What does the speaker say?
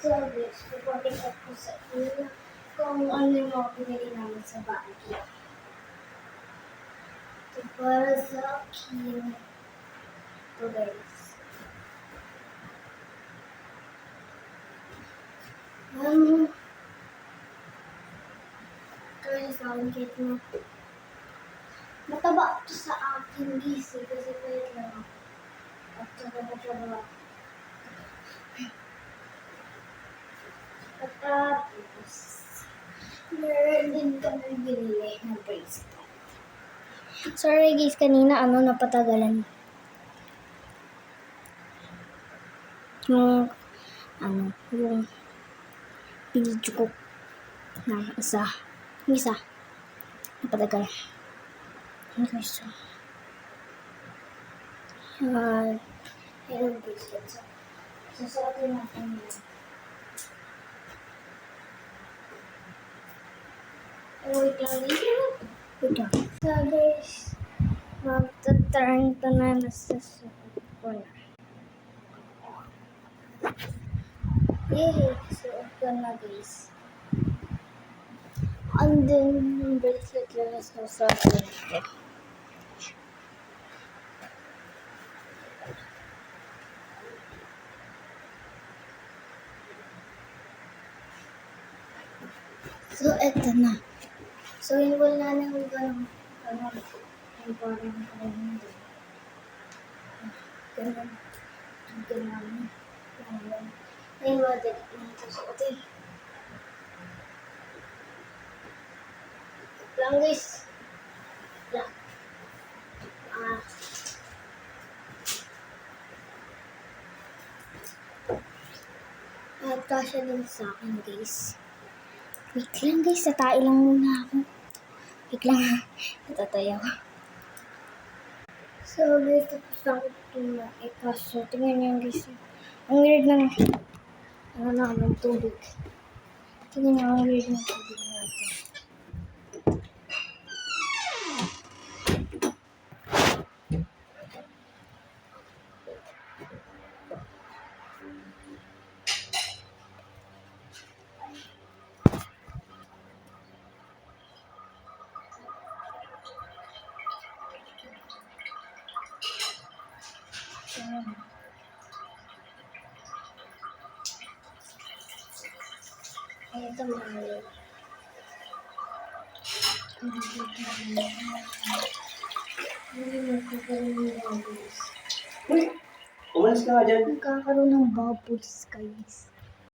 service, reporting ako sa inyo kung ano yung mga pinili namin sa Baguio. Ito para sa akin. Ito guys. Kaya sa akin kahit mo. Mataba ito sa akin guys kasi pwede lang ako. At saka mataba. At tapos, meron din kami binili ng bracelet. Sorry guys, kanina napatagalan. Yung video ko na isa. Yung isa. Napatagalan. Okay, so. Yung bracelet. Susuotin natin yun. Wait lang. So guys, magta-turn to na nasa suot ko na. Suot ko na guys. And then, yung bracelet lang is nasa suot ko. So, eto na. So, inwal na yung yung parang ganun. Ayun, wadit na ito suotin. Lang guys. Lang. At kasya din sa akin guys. Wait lang guys, tatai lang muna ako. Wait lang ha, natatayo. So guys, tapos lang ito na ikaso. Tingnan niyo guys. Ang weird ng ng tubig. Tingnan niyo ang weird ng tubig natin. Ito mga Umalis ka nga dyan. nagkakaroon ng bubbles guys.